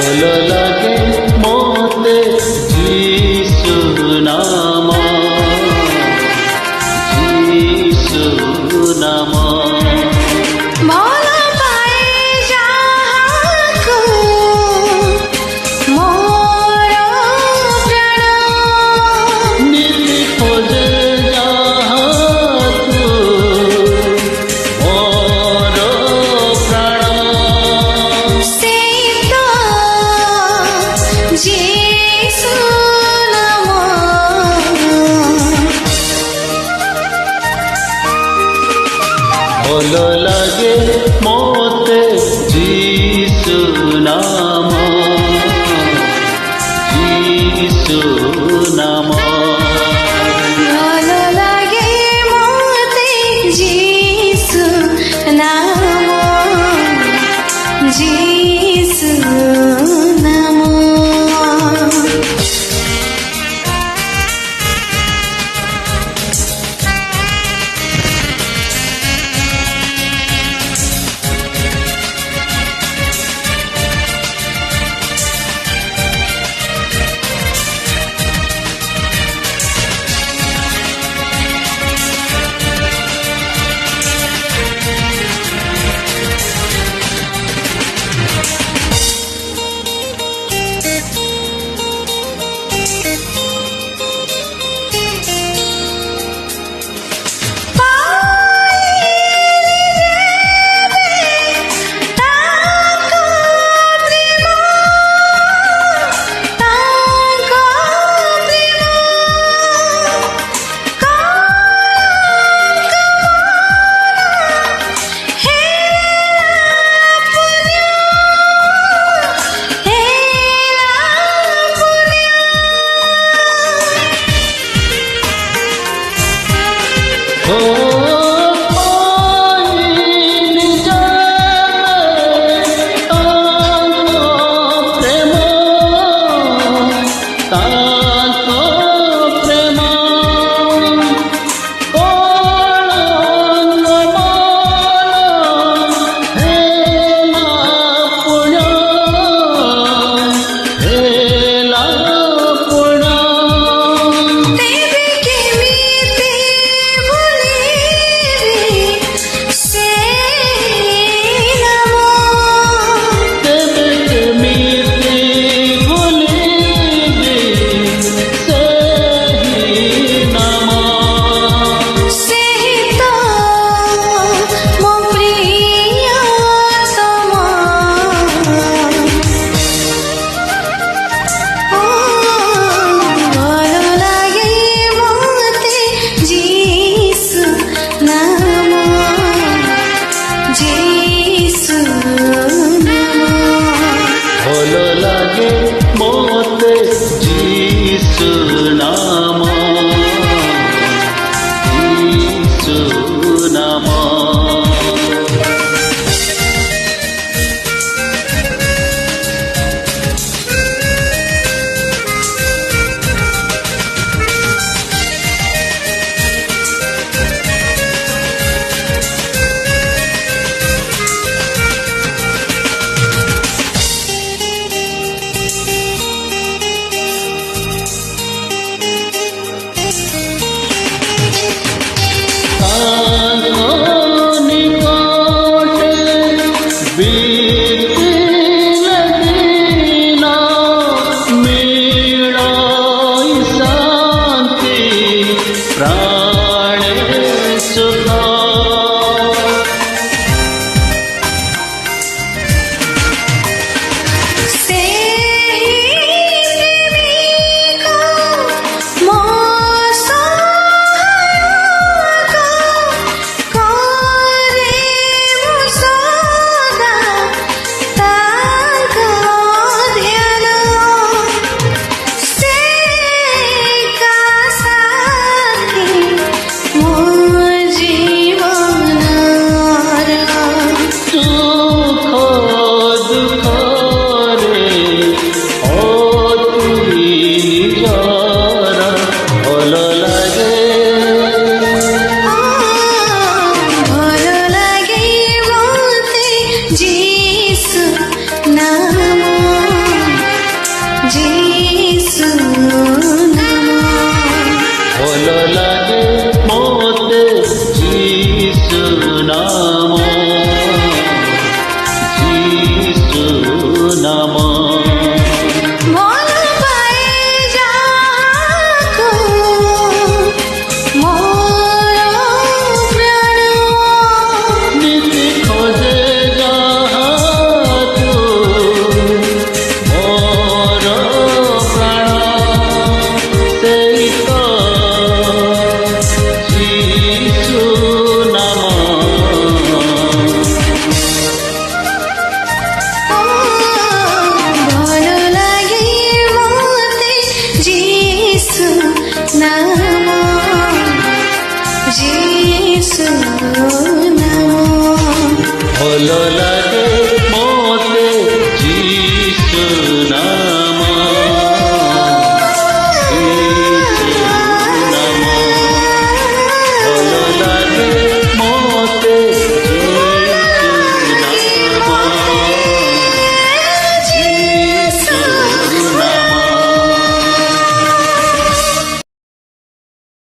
ভালো লাগে মতে যিশু নাম, যিশু নাম। ভালো পাই যাহাকু মোর প্রাণ, নীতি খোঁজে যাহাকু মোর প্রাণ। সেই তো যিশু নাম। ভালো লাগে মতে যিশু নাম, যিশু নাম। ভালো লাগে মতে যিশু নাম, যিশু নাম। ও পাইনি যাবে তাঙ্ক প্রেম, তাঙ্ক প্রেম। কলঙ্ক হেলা পুণ্য, হেলা পুণ্য। তেবে কেমিতে ভুলি যিশু নাম ভালো লাগে মতে যিশু নাম যিশু নাম মন পাই যাহাকু মোর প্রাণ নীতি খোঁজে যাহাতু মোর প্রাণ সেই তো যিশু নাম ভালো লাগে মতে যিশু নাম যিশু নাম ভালো লাগে